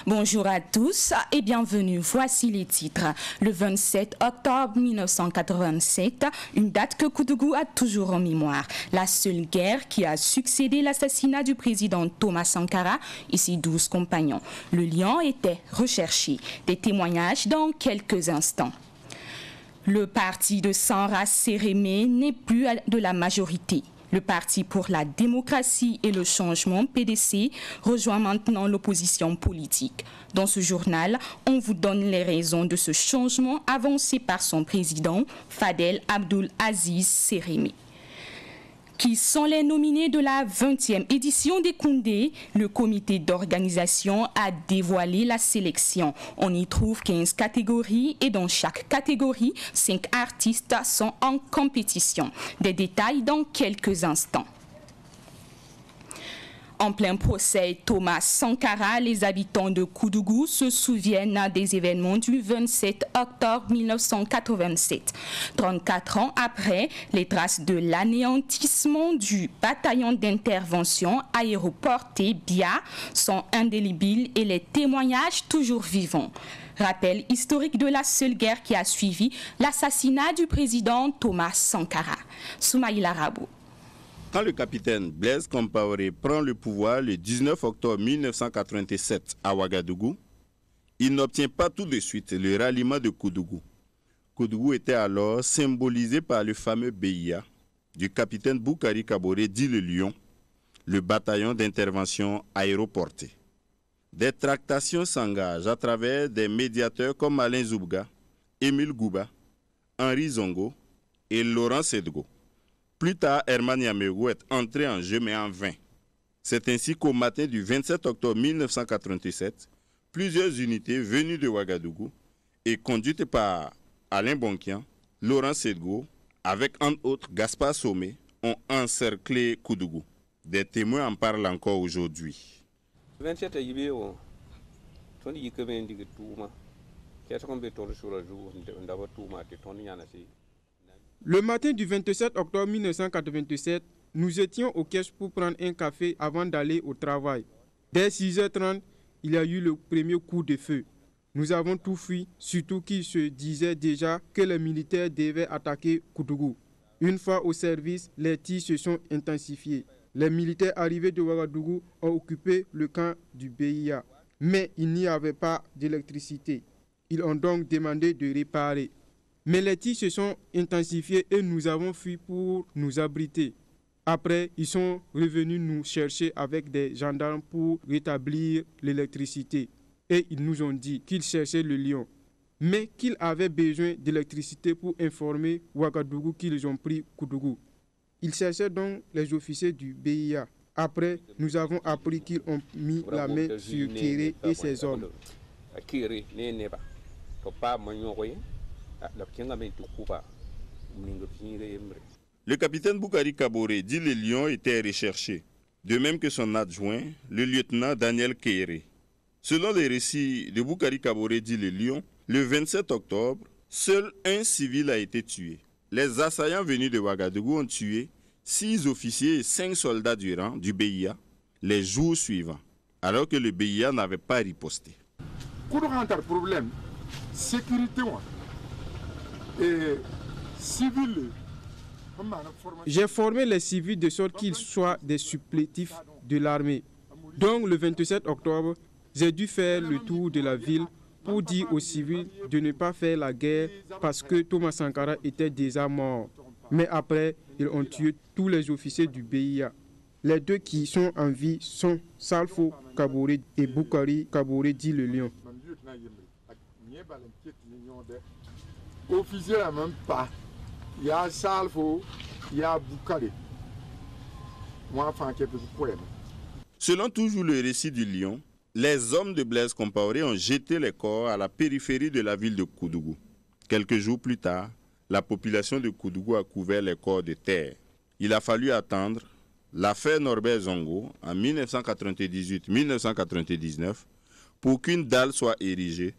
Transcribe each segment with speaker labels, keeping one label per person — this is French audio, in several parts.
Speaker 1: Bonjour à tous et bienvenue. Voici les titres. Le 27 octobre 1987, une date que Koudougou a toujours en mémoire. La seule guerre qui a succédé à l'assassinat du président Thomas Sankara et ses 12 compagnons. Le lion était recherché. Des témoignages dans quelques instants. Le parti de Sanra Sérémé n'est plus de la majorité. Le Parti pour la démocratie et le changement, PDC, rejoint maintenant l'opposition politique. Dans ce journal, on vous donne les raisons de ce changement avancé par son président, Fadel Abdoul Aziz Sérémé. Qui sont les nominés de la 20e édition des Koundé? Le comité d'organisation a dévoilé la sélection. On y trouve 15 catégories et dans chaque catégorie, 5 artistes sont en compétition. Des détails dans quelques instants. En plein procès Thomas Sankara, les habitants de Koudougou se souviennent des événements du 27 octobre 1987. 34 ans après, les traces de l'anéantissement du bataillon d'intervention aéroporté BIA sont indélébiles et les témoignages toujours vivants. Rappel historique de la seule guerre qui a suivi l'assassinat du président Thomas Sankara. Soumaïla Rabou.
Speaker 2: Quand le capitaine Blaise Compaoré prend le pouvoir le 19 octobre 1987 à Ouagadougou, il n'obtient pas tout de suite le ralliement de Koudougou. Koudougou était alors symbolisé par le fameux BIA du capitaine Boukari Kaboré dit le Lion, le bataillon d'intervention aéroporté. Des tractations s'engagent à travers des médiateurs comme Alain Zoubga, Émile Gouba, Henri Zongo et Laurent Sedgo. Plus tard, Herman Yamerou est entré en jeu, mais en vain. C'est ainsi qu'au matin du 27 octobre 1987, plusieurs unités venues de Ouagadougou et conduites par Alain Bonkian, Laurent Sedgo, avec entre autres Gaspard Somé, ont encerclé Koudougou. Des témoins en parlent encore aujourd'hui.
Speaker 3: Le matin du 27 octobre 1987, nous étions au caisse pour prendre un café avant d'aller au travail. Dès 6h30, il y a eu le premier coup de feu. Nous avons tout fui, surtout qu'il se disait déjà que les militaires devaient attaquer Koudougou. Une fois au service, les tirs se sont intensifiés. Les militaires arrivés de Ouagadougou ont occupé le camp du BIA. Mais il n'y avait pas d'électricité. Ils ont donc demandé de réparer. Mais les tirs se sont intensifiés et nous avons fui pour nous abriter. Après, ils sont revenus nous chercher avec des gendarmes pour rétablir l'électricité. Et ils nous ont dit qu'ils cherchaient le lion, mais qu'ils avaient besoin d'électricité pour informer Ouagadougou qu'ils ont pris Koudougou. Ils cherchaient donc les officiers du BIA. Après, nous avons appris qu'ils ont mis la main sur Kéré et ses hommes.
Speaker 2: Le capitaine Boukari Kaboré dit le Lion était recherché, de même que son adjoint, le lieutenant Daniel Kéré. Selon les récits de Boukari Kaboré dit le Lion, le 27 octobre, seul un civil a été tué. Les assaillants venus de Ouagadougou ont tué 6 officiers et 5 soldats du rang du BIA les jours suivants, alors que le BIA n'avait pas riposté.
Speaker 4: Problème, sécurité. Et civils.
Speaker 3: J'ai formé les civils de sorte qu'ils soient des supplétifs de l'armée. Donc le 27 octobre, j'ai dû faire le tour de la ville pour dire aux civils de ne pas faire la guerre parce que Thomas Sankara était déjà mort. Mais après, ils ont tué tous les officiers du BIA. Les 2 qui sont en vie sont Salfo Kaboré et Boukari Kaboré dit le Lion.
Speaker 4: Officier même pas. Il y a Salfo, il y a Boukari.
Speaker 2: Selon toujours le récit du Lion, les hommes de Blaise Compaoré ont jeté les corps à la périphérie de la ville de Koudougou. Quelques jours plus tard, la population de Koudougou a couvert les corps de terre. Il a fallu attendre l'affaire Norbert Zongo en 1998-1999 pour qu'une dalle soit érigée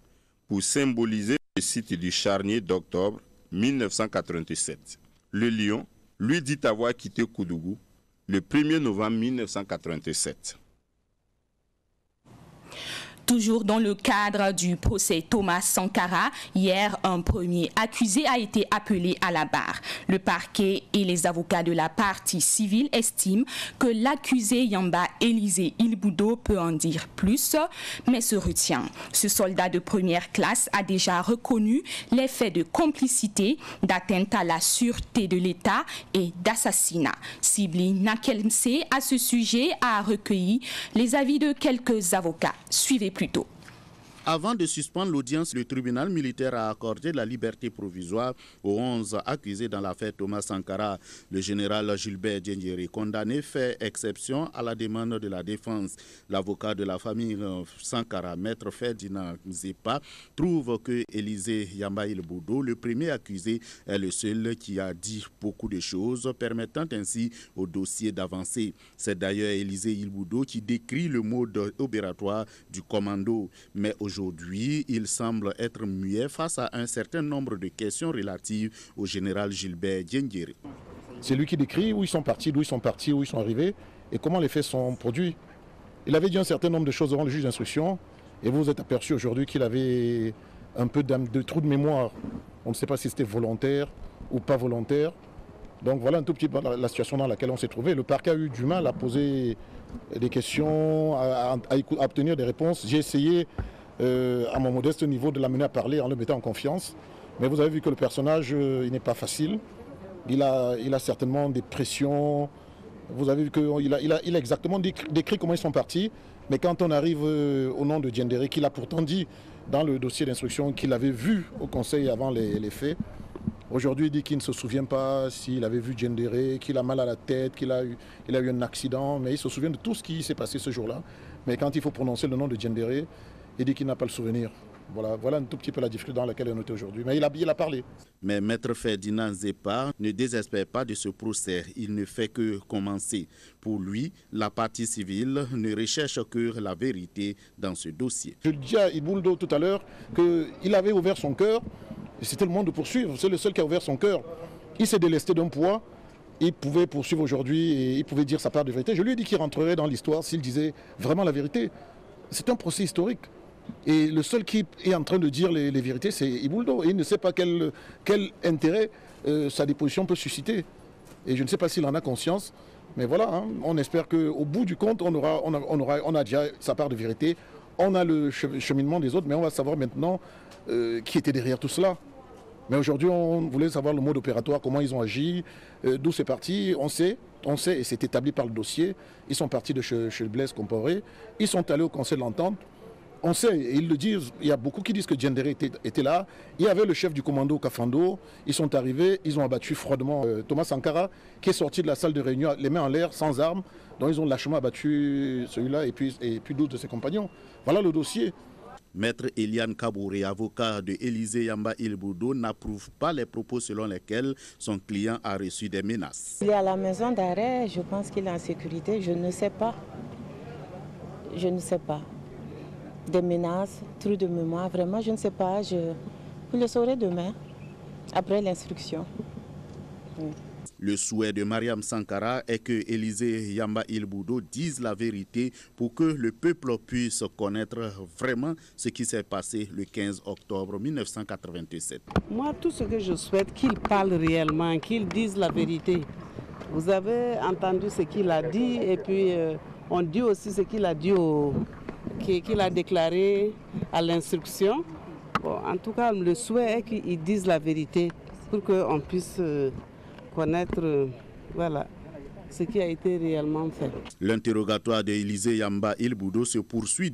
Speaker 2: pour symboliser le site du charnier d'octobre 1987. Le Lion, lui, dit avoir quitté Koudougou le 1er novembre 1987.
Speaker 1: Toujours dans le cadre du procès Thomas Sankara, hier, un premier accusé a été appelé à la barre. Le parquet et les avocats de la partie civile estiment que l'accusé Yamba Élisée Ilboudo peut en dire plus, mais se retient. Ce soldat de première classe a déjà reconnu les faits de complicité, d'atteinte à la sûreté de l'État et d'assassinat. Sibli Nakemse, à ce sujet, a recueilli les avis de quelques avocats. Suivez plutôt.
Speaker 2: Avant de suspendre l'audience, le tribunal militaire a accordé la liberté provisoire aux 11 accusés dans l'affaire Thomas Sankara. Le général Gilbert Diendéré, condamné, fait exception à la demande de la défense. L'avocat de la famille Sankara, maître Ferdinand Zepa, trouve que Élisée Yamba Ilboudo, le premier accusé, est le seul qui a dit beaucoup de choses, permettant ainsi au dossier d'avancer. C'est d'ailleurs Élisée Ilboudo qui décrit le mode opératoire du commando. Mais aujourd'hui, il semble être muet face à un certain nombre de questions relatives au général Gilbert Diendéré.
Speaker 5: C'est lui qui décrit où ils sont partis, d'où ils sont partis, où ils sont arrivés et comment les faits sont produits. Il avait dit un certain nombre de choses devant le juge d'instruction et vous vous êtes aperçu aujourd'hui qu'il avait un peu de trou de mémoire. On ne sait pas si c'était volontaire ou pas volontaire. Donc voilà un tout petit peu la situation dans laquelle on s'est trouvé. Le parquet a eu du mal à poser des questions, à obtenir des réponses. J'ai essayé à mon modeste niveau de l'amener à parler en le mettant en confiance. Mais vous avez vu que le personnage, il n'est pas facile. Il a certainement des pressions. Vous avez vu qu'il a exactement décrit comment ils sont partis. Mais quand on arrive au nom de Diendéré, qu'il a pourtant dit dans le dossier d'instruction qu'il avait vu au conseil avant les faits, aujourd'hui il dit qu'il ne se souvient pas s'il avait vu Diendéré, qu'il a mal à la tête, qu'il a eu un accident. Mais il se souvient de tout ce qui s'est passé ce jour-là. Mais quand il faut prononcer le nom de Diendéré, il dit qu'il n'a pas le souvenir. Voilà un tout petit peu la difficulté dans laquelle on est aujourd'hui. Mais il a parlé.
Speaker 2: Mais maître Ferdinand Zepa ne désespère pas de ce procès. Il ne fait que commencer. Pour lui, la partie civile ne recherche que la vérité dans ce dossier.
Speaker 5: Je dis à Ilboudo tout à l'heure qu'il avait ouvert son cœur et c'était le moment de poursuivre. C'est le seul qui a ouvert son cœur. Il s'est délesté d'un poids. Il pouvait poursuivre aujourd'hui et il pouvait dire sa part de vérité. Je lui ai dit qu'il rentrerait dans l'histoire s'il disait vraiment la vérité. C'est un procès historique. Et le seul qui est en train de dire les vérités, c'est Ilboudo. Et il ne sait pas quel intérêt sa déposition peut susciter. Et je ne sais pas s'il en a conscience. Mais voilà, on espère qu'au bout du compte, on a déjà sa part de vérité. On a le cheminement des autres, mais on va savoir maintenant qui était derrière tout cela. Mais aujourd'hui, on voulait savoir le mode opératoire, comment ils ont agi, d'où c'est parti. On sait, et c'est établi par le dossier. Ils sont partis de chez Blaise Compaoré. Ils sont allés au conseil de l'entente. On sait, et ils le disent, il y a beaucoup qui disent que Diendéré était là. Il y avait le chef du commando Kafando. Ils sont arrivés, ils ont abattu froidement Thomas Sankara, qui est sorti de la salle de réunion, les mains en l'air, sans armes. Donc ils ont lâchement abattu celui-là et puis 12 de ses compagnons. Voilà le dossier.
Speaker 2: Maître Eliane Kabouré, avocat de Élisée Yamba Ilboudo, n'approuve pas les propos selon lesquels son client a reçu des menaces.
Speaker 6: Il est à la maison d'arrêt, je pense qu'il est en sécurité, je ne sais pas. Je ne sais pas. Des menaces, trou de mémoire, vraiment, je ne sais pas. Vous le saurez demain, après l'instruction. Oui.
Speaker 2: Le souhait de Mariam Sankara est que Élisée Yamba Ilboudo dise la vérité pour que le peuple puisse connaître vraiment ce qui s'est passé le 15 octobre 1987.
Speaker 7: Moi, tout ce que je souhaite, qu'il parle réellement, qu'il dise la vérité. Vous avez entendu ce qu'il a dit et puis on dit aussi ce qu'il a dit qu'il a déclaré à l'instruction. Bon, en tout cas, le souhait est qu'il dise la vérité pour qu'on puisse connaître ce qui a été réellement fait.
Speaker 2: L'interrogatoire d'Élisée Yamba Ilboudo se poursuit.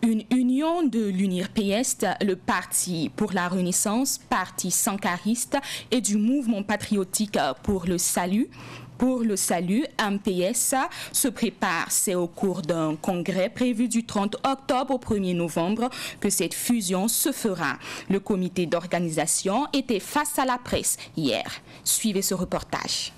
Speaker 1: Une union de l'UNIR-PS, le Parti pour la Renaissance, Parti sankariste et du Mouvement patriotique pour le salut, MPS, se prépare. C'est au cours d'un congrès prévu du 30 octobre au 1er novembre que cette fusion se fera. Le comité d'organisation était face à la presse hier. Suivez ce reportage.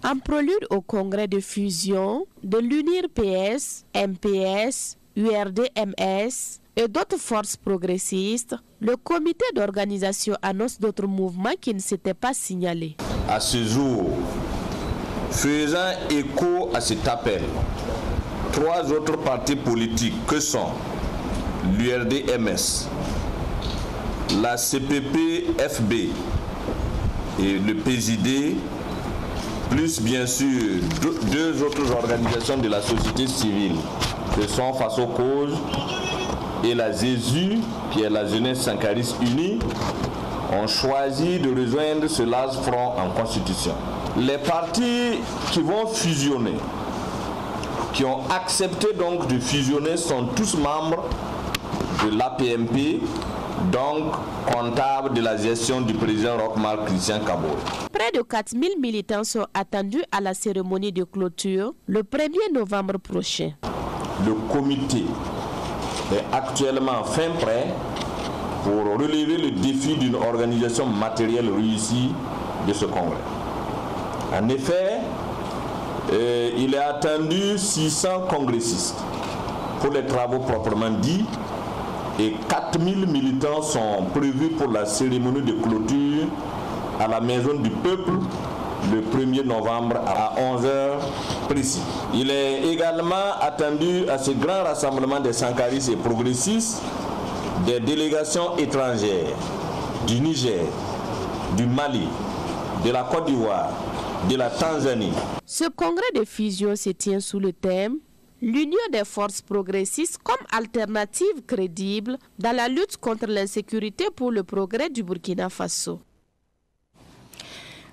Speaker 8: En prélude au congrès de fusion de l'UNIR-PS, MPS, URD-MS et d'autres forces progressistes, le comité d'organisation annonce d'autres mouvements qui ne s'étaient pas signalés.
Speaker 9: À ce jour, faisant écho à cet appel, 3 autres partis politiques que sont l'URD-MS, la CPP-FB et le PJD, plus bien sûr 2 autres organisations de la société civile, ce sont Face aux causes et la ZESU, qui est la Jeunesse Sankariste Unie, ont choisi de rejoindre ce large front en constitution. Les partis qui vont fusionner, qui ont accepté donc de fusionner, sont tous membres de l'APMP, donc comptable de la gestion du président Roch-Marc Christian Kaboré.
Speaker 8: Près de 4000 militants sont attendus à la cérémonie de clôture le 1er novembre prochain.
Speaker 9: Le comité est actuellement fin prêt pour relever le défi d'une organisation matérielle réussie de ce congrès. En effet, il est attendu 600 congressistes pour les travaux proprement dits et 4000 militants sont prévus pour la cérémonie de clôture à la Maison du Peuple le 1er novembre à 11h précis. Il est également attendu à ce grand rassemblement des sankaristes et progressistes des délégations étrangères du Niger, du Mali, de la Côte d'Ivoire, de la Tanzanie.
Speaker 8: Ce congrès de fusion se tient sous le thème « L'union des forces progressistes comme alternative crédible dans la lutte contre l'insécurité pour le progrès du Burkina Faso ».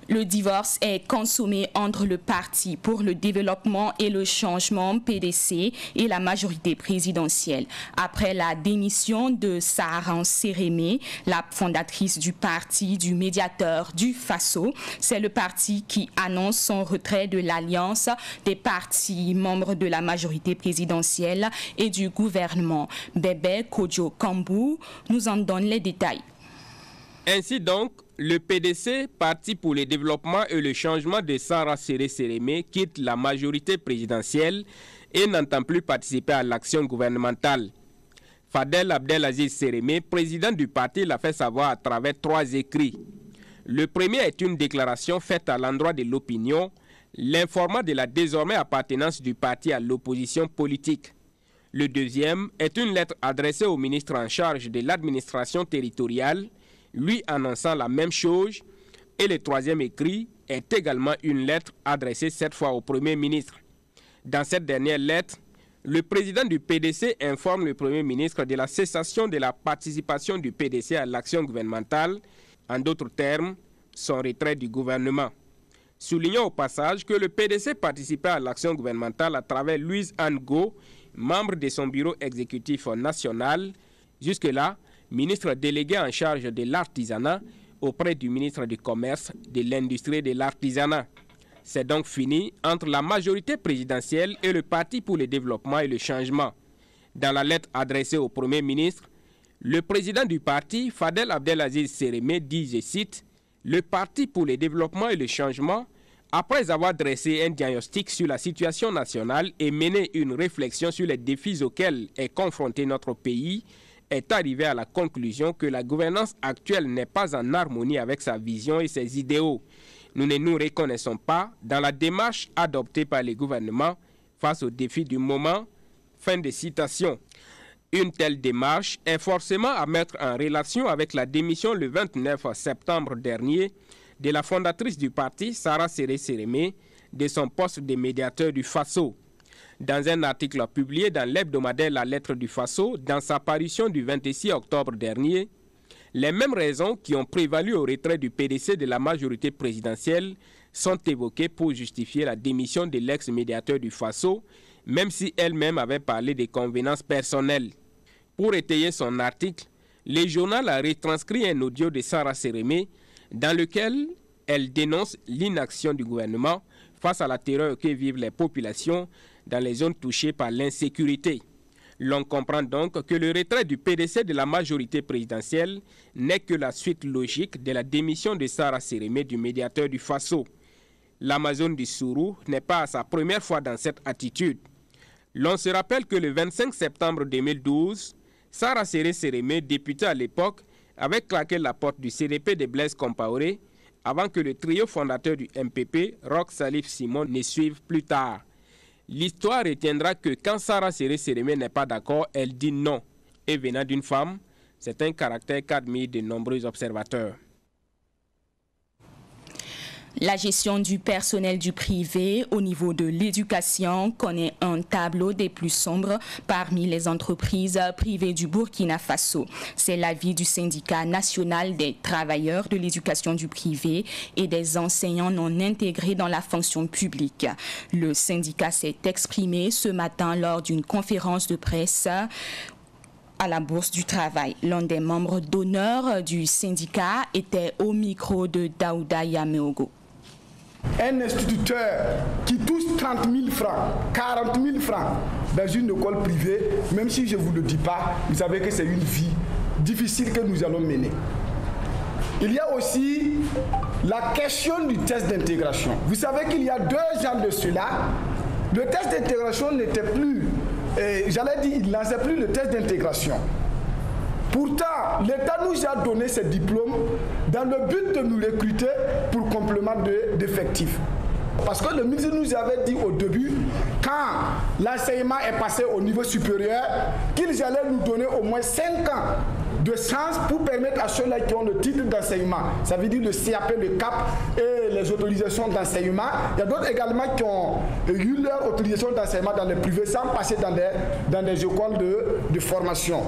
Speaker 1: Le divorce est consommé entre le Parti pour le développement et le changement PDC et la majorité présidentielle. Après la démission de Saharan Sérémé, la fondatrice du parti du médiateur du Faso, c'est le parti qui annonce son retrait de l'alliance des partis membres de la majorité présidentielle et du gouvernement. Bébé Kodjo Kambou nous en donne les détails.
Speaker 10: Ainsi donc, le PDC, Parti pour le développement et le changement de Sara Séré Sérémé, quitte la majorité présidentielle et n'entend plus participer à l'action gouvernementale. Fadel Abdelaziz Sérémé, président du parti, l'a fait savoir à travers 3 écrits. Le premier est une déclaration faite à l'endroit de l'opinion, l'informant de la désormais appartenance du parti à l'opposition politique. Le deuxième est une lettre adressée au ministre en charge de l'administration territoriale, lui annonçant la même chose, et le troisième écrit est également une lettre adressée cette fois au Premier ministre. Dans cette dernière lettre, le président du PDC informe le Premier ministre de la cessation de la participation du PDC à l'action gouvernementale, en d'autres termes, son retrait du gouvernement. Soulignons au passage que le PDC participait à l'action gouvernementale à travers Louise Ango, membre de son bureau exécutif national, jusque-là, ministre délégué en charge de l'artisanat auprès du ministre du Commerce, de l'Industrie et de l'Artisanat. C'est donc fini entre la majorité présidentielle et le Parti pour le développement et le changement. Dans la lettre adressée au Premier ministre, le président du parti, Fadel Abdelaziz Sérémé, dit, je cite, « Le Parti pour le développement et le changement, après avoir dressé un diagnostic sur la situation nationale et mené une réflexion sur les défis auxquels est confronté notre pays, est arrivé à la conclusion que la gouvernance actuelle n'est pas en harmonie avec sa vision et ses idéaux. Nous ne nous reconnaissons pas dans la démarche adoptée par le gouvernement face aux défis du moment. » Fin de citation. Une telle démarche est forcément à mettre en relation avec la démission le 29 septembre dernier de la fondatrice du parti, Sara Séré Sérémé, de son poste de médiateur du Faso. Dans un article publié dans l'hebdomadaire La Lettre du Faso, dans sa parution du 26 octobre dernier, les mêmes raisons qui ont prévalu au retrait du PDC de la majorité présidentielle sont évoquées pour justifier la démission de l'ex-médiateur du Faso, même si elle-même avait parlé des convenances personnelles. Pour étayer son article, le journal a retranscrit un audio de Sara Sérémé dans lequel elle dénonce l'inaction du gouvernement face à la terreur que vivent les populations dans les zones touchées par l'insécurité. L'on comprend donc que le retrait du PDC de la majorité présidentielle n'est que la suite logique de la démission de Sara Sérémé du médiateur du Faso. L'Amazone du Sourou n'est pas à sa première fois dans cette attitude. L'on se rappelle que le 25 septembre 2012, Sara Séré Sérémé, députée à l'époque, avait claqué la porte du CDP de Blaise Compaoré avant que le trio fondateur du MPP, Roch Salif Simon, ne suive plus tard. L'histoire retiendra que quand Sarah Séré-Sérémé n'est pas d'accord, elle dit non. Et venant d'une femme, c'est un caractère qu'admirent de nombreux observateurs.
Speaker 1: La gestion du personnel du privé au niveau de l'éducation connaît un tableau des plus sombres parmi les entreprises privées du Burkina Faso. C'est l'avis du syndicat national des travailleurs de l'éducation du privé et des enseignants non intégrés dans la fonction publique. Le syndicat s'est exprimé ce matin lors d'une conférence de presse à la Bourse du Travail. L'un des membres d'honneur du syndicat était au micro de Daouda Yameogo.
Speaker 4: Un instituteur qui touche 30 000 francs, 40 000 francs dans une école privée, même si je ne vous le dis pas, vous savez que c'est une vie difficile que nous allons mener. Il y a aussi la question du test d'intégration. Vous savez qu'il y a 2 ans de cela, le test d'intégration n'était plus, j'allais dire, il ne lançait plus le test d'intégration. Pourtant, l'État nous a donné ces diplômes dans le but de nous recruter pour complément d'effectifs. Parce que le ministre nous avait dit au début, quand l'enseignement est passé au niveau supérieur, qu'ils allaient nous donner au moins 5 ans de sciences pour permettre à ceux-là qui ont le titre d'enseignement, ça veut dire le CAP, le CAP et les autorisations d'enseignement. Il y a d'autres également qui ont eu leur autorisation d'enseignement dans le privé sans passer dans des écoles de formation.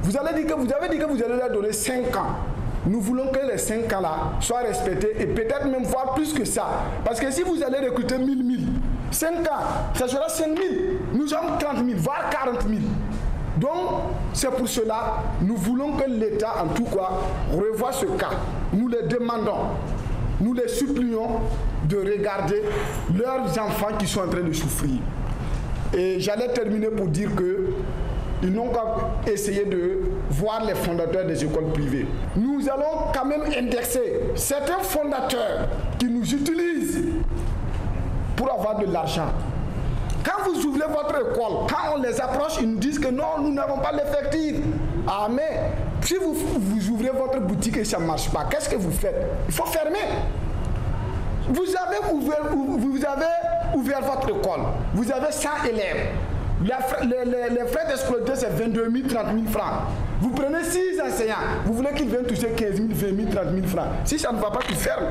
Speaker 4: Vous avez dit que vous allez leur donner 5 ans. Nous voulons que les 5 ans-là soient respectés et peut-être même voir plus que ça. Parce que si vous allez recruter 1000, 5 ans, ça sera 5000. Nous avons 30 000, voire 40 000. Donc, c'est pour cela, nous voulons que l'État, en tout cas, revoie ce cas. Nous les demandons, nous les supplions de regarder leurs enfants qui sont en train de souffrir. Et j'allais terminer pour dire que ils n'ont qu'à essayer de voir les fondateurs des écoles privées. Nous allons quand même indexer certains fondateurs qui nous utilisent pour avoir de l'argent. Quand vous ouvrez votre école, quand on les approche, ils nous disent que non, nous n'avons pas l'effectif. Ah mais, si vous ouvrez votre boutique et ça ne marche pas, qu'est-ce que vous faites? Il faut fermer. Vous avez ouvert votre école, vous avez 100 élèves. Les frais d'exploiter, c'est 22 000, 30 000 francs. Vous prenez 6 enseignants, vous voulez qu'ils viennent toucher 15 000, 20 000, 30 000 francs. Si ça ne va pas, qu'ils ferment.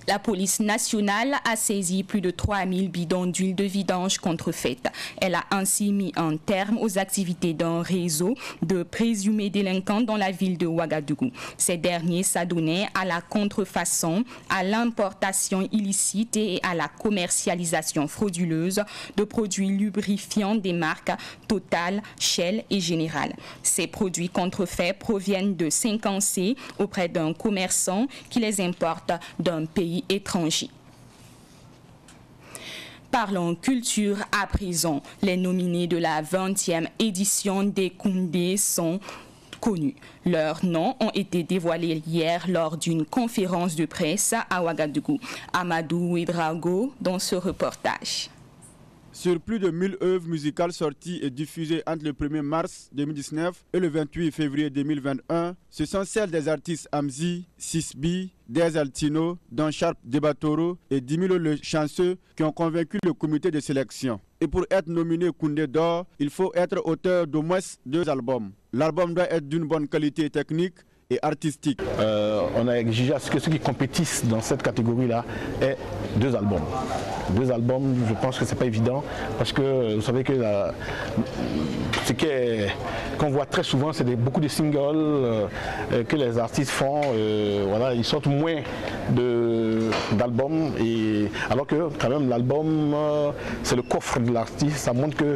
Speaker 1: La police nationale a saisi plus de 3000 bidons d'huile de vidange contrefaite. Elle a ainsi mis un terme aux activités d'un réseau de présumés délinquants dans la ville de Ouagadougou. Ces derniers s'adonnaient à la contrefaçon, à l'importation illicite et à la commercialisation frauduleuse de produits lubrifiants des marques Total, Shell et Général. Ces produits contrefaits proviennent de 5C auprès d'un commerçant qui les importe d'un pays étrangers. Parlons culture à présent. Les nominés de la 20e édition des Koundé sont connus. Leurs noms ont été dévoilés hier lors d'une conférence de presse à Ouagadougou. Amadou Ouedraogo dans ce reportage.
Speaker 3: Sur plus de 1000 œuvres musicales sorties et diffusées entre le 1er mars 2019 et le 28 février 2021, ce sont celles des artistes Amzi, Sisbi, Des Altino, Don Sharp Debatoro et Dimilo le Chanceux qui ont convaincu le comité de sélection. Et pour être nominé Koundé d'or, il faut être auteur d'au moins 2 albums. L'album doit être d'une bonne qualité technique et artistique.
Speaker 5: On a exigé à ce que ceux qui compétissent dans cette catégorie-là aient 2 albums. 2 albums, je pense que c'est pas évident parce que vous savez que ce qu'on voit très souvent, c'est beaucoup de singles que les artistes font. Voilà, ils sortent moins d'albums, alors que quand même l'album, c'est le coffre de l'artiste, ça montre que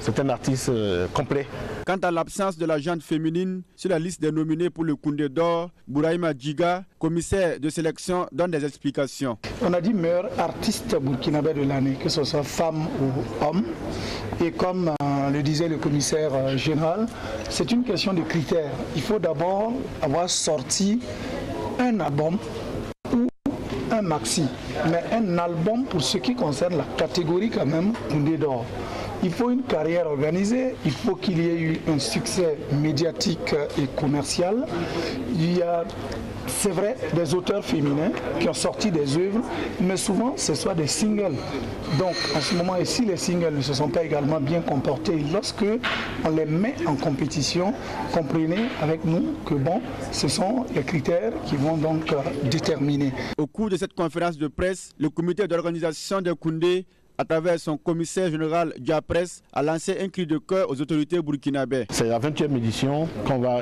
Speaker 5: c'est un artiste complet.
Speaker 3: Quant à l'absence de la gente féminine sur la liste des nominés pour le Koundé d'or, Bouraïma Djiga, commissaire de sélection, donne des explications.
Speaker 11: On a dit meilleur artiste burkinabé de l'année, que ce soit femme ou homme. Et comme le disait le commissaire général, c'est une question de critères. Il faut d'abord avoir sorti un album ou un maxi, mais un album pour ce qui concerne la catégorie quand même Koundé d'or. Il faut une carrière organisée, il faut qu'il y ait eu un succès médiatique et commercial. Il y a, c'est vrai, des auteurs féminins qui ont sorti des œuvres, mais souvent ce sont des singles. Donc en ce moment, et si les singles ne se sont pas également bien comportés, lorsque on les met en compétition, comprenez avec nous que bon, ce sont les critères qui vont donc déterminer.
Speaker 3: Au cours de cette conférence de presse, le comité d'organisation de Koundé, à travers son commissaire général Diapresse, a lancé un cri de cœur aux autorités burkinabées.
Speaker 5: C'est la 20e édition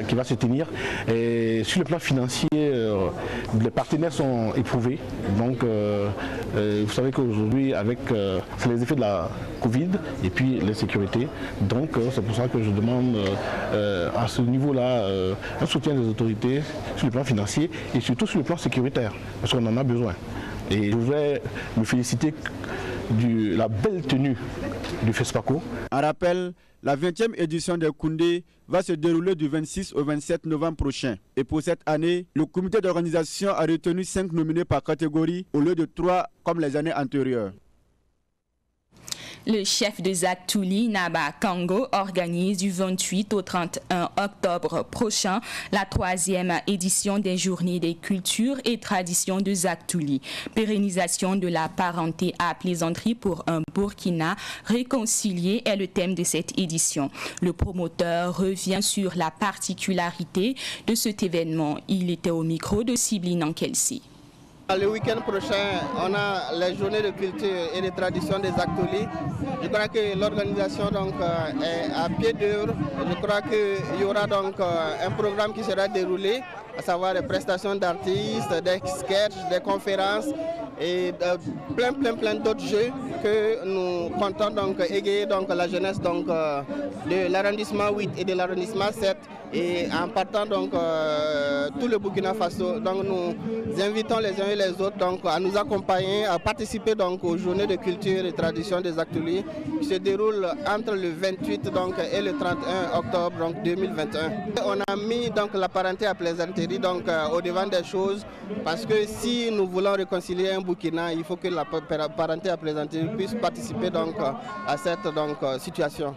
Speaker 5: qui va se tenir. Et sur le plan financier, les partenaires sont éprouvés. Donc, vous savez qu'aujourd'hui, avec les effets de la Covid et puis l'insécurité, donc c'est pour ça que je demande à ce niveau-là un soutien des autorités sur le plan financier et surtout sur le plan sécuritaire, parce qu'on en a besoin. Et je voudrais me féliciter de la belle tenue du FESPACO.
Speaker 3: En rappel, la 20e édition de Koundé va se dérouler du 26 au 27 novembre prochain. Et pour cette année, le comité d'organisation a retenu 5 nominés par catégorie au lieu de 3 comme les années antérieures.
Speaker 1: Le chef de Zaktouli, Naba Kango, organise du 28 au 31 octobre prochain la 3e édition des Journées des cultures et traditions de Zaktouli. Pérennisation de la parenté à plaisanterie pour un Burkina réconcilié est le thème de cette édition. Le promoteur revient sur la particularité de cet événement. Il était au micro de Sibline Ankelsi.
Speaker 12: Le week-end prochain, on a les journées de culture et de tradition des Zaktouli. Je crois que l'organisation est à pied d'œuvre. Je crois qu'il y aura donc un programme qui sera déroulé, à savoir des prestations d'artistes, des sketchs, des conférences et plein d'autres jeux que nous comptons donc égayer donc la jeunesse donc de l'arrondissement 8 et de l'arrondissement 7 et en partant donc tout le Burkina Faso. Donc nous invitons les uns et les autres donc à nous accompagner, à participer donc aux journées de culture et tradition des Zaktouli qui se déroulent entre le 28 donc et le 31 octobre donc 2021. On a mis donc la parenté à plaisanterie donc au devant des choses parce que si nous voulons réconcilier un Burkina, il faut que la parenté à plaisanterie puisse participer donc à cette situation.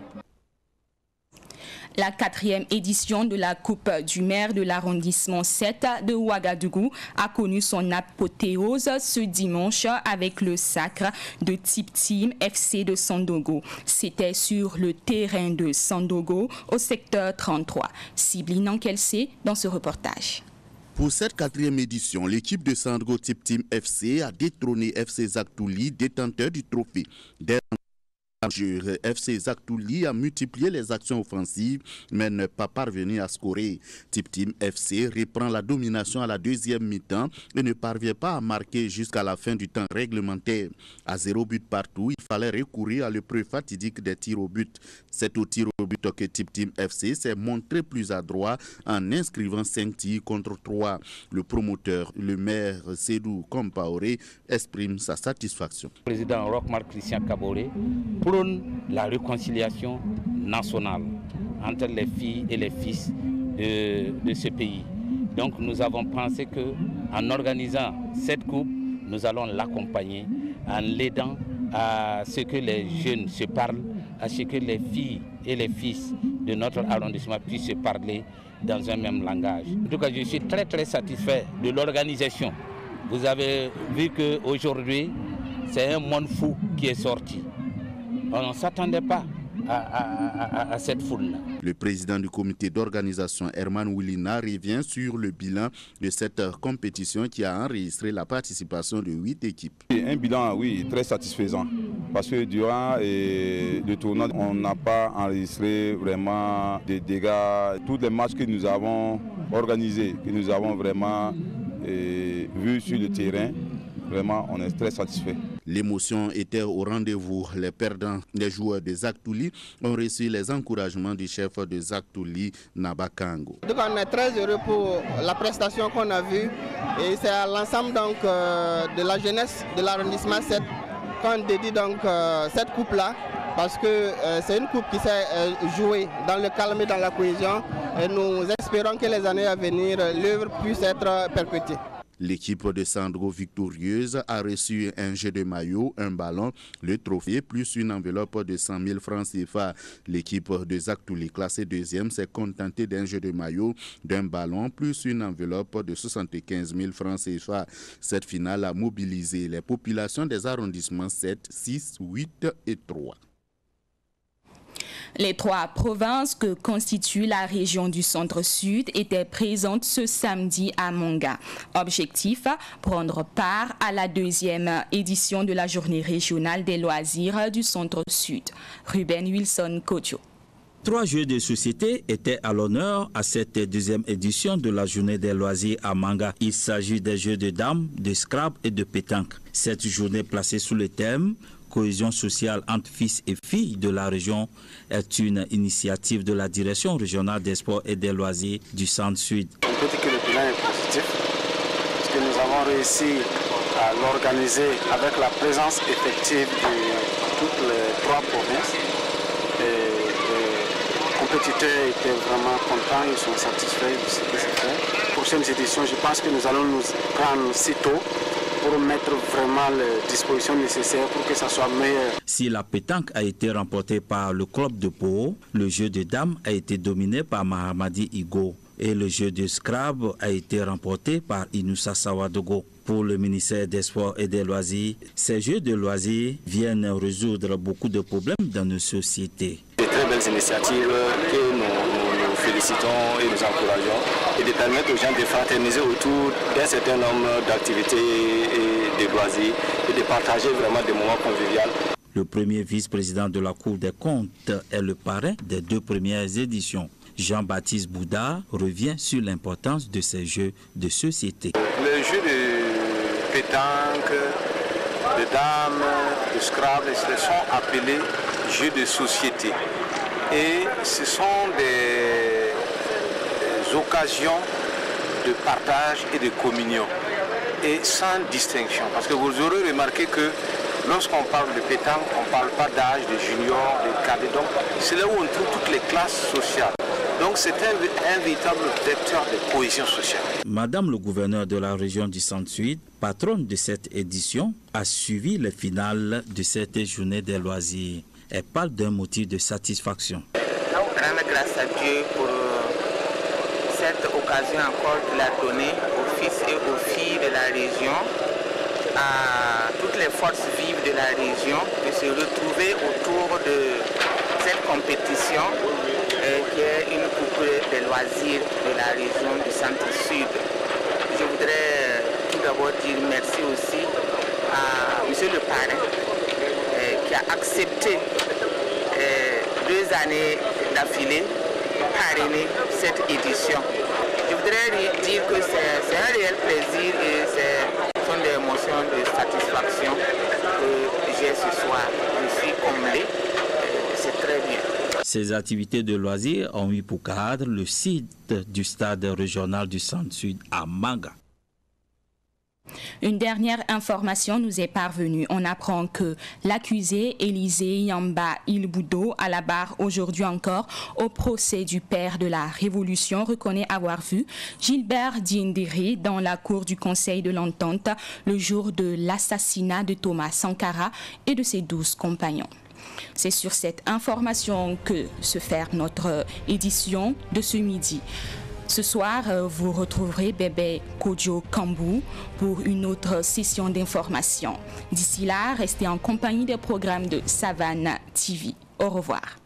Speaker 1: La 4e édition de la Coupe du maire de l'arrondissement 7 de Ouagadougou a connu son apothéose ce dimanche avec le sacre de Tip Team FC de Sandogo. C'était sur le terrain de Sandogo au secteur 33. Sibline Ankelsi dans ce reportage.
Speaker 2: Pour cette 4e édition, l'équipe de Sandogo Tip Team FC a détrôné FC Zaktouli, détenteur du trophée. FC Zaktouli a multiplié les actions offensives mais n'est pas parvenu à scorer. Tip Team FC reprend la domination à la 2e mi-temps et ne parvient pas à marquer jusqu'à la fin du temps réglementaire. À 0 but partout, il fallait recourir à l'épreuve fatidique des tirs au but. C'est au tir au but que Tip Team FC s'est montré plus adroit en inscrivant 5 tirs contre 3. Le promoteur, le maire Sédou Compaoré, exprime sa satisfaction.
Speaker 13: Le président Rochmar Christian Kaboré prône la réconciliation nationale entre les filles et les fils de ce pays. Donc nous avons pensé qu'en organisant cette coupe, nous allons l'accompagner en l'aidant à ce que les jeunes se parlent, à ce que les filles et les fils de notre arrondissement puissent se parler dans un même langage. En tout cas, je suis très satisfait de l'organisation. Vous avez vu qu'aujourd'hui, c'est un monde fou qui est sorti. On ne s'attendait pas à cette foule-là.
Speaker 2: Le président du comité d'organisation, Herman Willina, revient sur le bilan de cette compétition qui a enregistré la participation de 8 équipes.
Speaker 14: Un bilan, oui, très satisfaisant. Parce que durant le tournoi, on n'a pas enregistré vraiment des dégâts. Tous les matchs que nous avons organisés, que nous avons vraiment vus sur le terrain, vraiment, on est très satisfait.
Speaker 2: L'émotion était au rendez-vous. Les perdants, les joueurs de Zaktouli, ont reçu les encouragements du chef de Zaktouli, Naba Kango.
Speaker 12: Donc on est très heureux pour la prestation qu'on a vue et c'est à l'ensemble donc de la jeunesse de l'arrondissement 7 qu'on dédie donc cette coupe-là parce que c'est une coupe qui s'est jouée dans le calme et dans la cohésion et nous espérons que les années à venir, l'œuvre puisse être perpétuée.
Speaker 2: L'équipe de Sandro victorieuse a reçu un jeu de maillot, un ballon, le trophée, plus une enveloppe de 100 000 francs CFA. L'équipe de Zaktouli, classée deuxième, s'est contentée d'un jeu de maillot, d'un ballon, plus une enveloppe de 75 000 francs CFA. Cette finale a mobilisé les populations des arrondissements 7, 6, 8 et 3.
Speaker 1: Les 3 provinces que constitue la région du Centre-Sud étaient présentes ce samedi à Manga. Objectif, prendre part à la 2e édition de la journée régionale des loisirs du Centre-Sud. Ruben Wilson Kojo.
Speaker 15: 3 jeux de société étaient à l'honneur à cette 2e édition de la journée des loisirs à Manga. Il s'agit des jeux de dames, de Scrabble et de pétanque. Cette journée placée sous le thème cohésion sociale entre fils et filles de la région est une initiative de la Direction régionale des sports et des loisirs du Centre-Sud.
Speaker 16: On peut dire que le bilan est positif, parce que nous avons réussi à l'organiser avec la présence effective de toutes les 3 provinces. Les compétiteurs étaient vraiment contents, ils sont satisfaits de ce qui s'est fait. Prochaine édition, je pense que nous allons nous prendre si tôt pour mettre vraiment les dispositions nécessaires pour que ça soit meilleur.
Speaker 15: Si la pétanque a été remportée par le club de Pau, le jeu de dames a été dominé par Mahamadi Igo et le jeu de Scrabble a été remporté par Inoussa Sawadogo. Pour le ministère des Sports et des Loisirs, ces jeux de loisirs viennent résoudre beaucoup de problèmes dans nos sociétés.
Speaker 16: De très belles initiatives que nous félicitons et nous encourageons et de permettre aux gens de fraterniser autour d'un certain nombre d'activités et de loisirs et de partager vraiment des moments conviviaux.
Speaker 15: Le premier vice-président de la Cour des comptes est le parrain des 2 premières éditions. Jean-Baptiste Bouddha revient sur l'importance de ces jeux de société.
Speaker 16: Les jeux de pétanque, de dames, de Scrabble, ce sont appelés jeux de société. Et ce sont des occasions de partage et de communion. Et sans distinction. Parce que vous aurez remarqué que lorsqu'on parle de pétanque, on ne parle pas d'âge, de junior, de cadet. Donc c'est là où on trouve toutes les classes sociales. Donc c'est un véritable vecteur de cohésion sociale.
Speaker 15: Madame le gouverneur de la région du Centre-Sud, patronne de cette édition, a suivi les finales de cette journée des loisirs. Elle parle d'un motif de satisfaction.
Speaker 17: Rendre grâce à Dieu pour cette occasion encore qu'il a donnée aux fils et aux filles de la région, à toutes les forces vives de la région, de se retrouver autour de cette compétition qui est une coupe des loisirs de la région du Centre-Sud. Je voudrais tout d'abord dire merci aussi à M. le parrain qui a accepté 2 années d'affilée parrainer cette édition. Je voudrais dire que c'est un réel plaisir et ce sont des émotions de satisfaction que j'ai ce soir. Je suis comblé, c'est très bien.
Speaker 15: Ces activités de loisirs ont eu pour cadre le site du stade régional du Centre-Sud à Manga.
Speaker 1: Une dernière information nous est parvenue. On apprend que l'accusé Élisée Yamba Ilboudo à la barre aujourd'hui encore au procès du père de la Révolution reconnaît avoir vu Gilbert Diendéré dans la cour du Conseil de l'Entente le jour de l'assassinat de Thomas Sankara et de ses 12 compagnons. C'est sur cette information que se ferme notre édition de ce midi. Ce soir, vous retrouverez Bébé Kojo Kambou pour une autre session d'information. D'ici là, restez en compagnie des programmes de Savannah TV. Au revoir.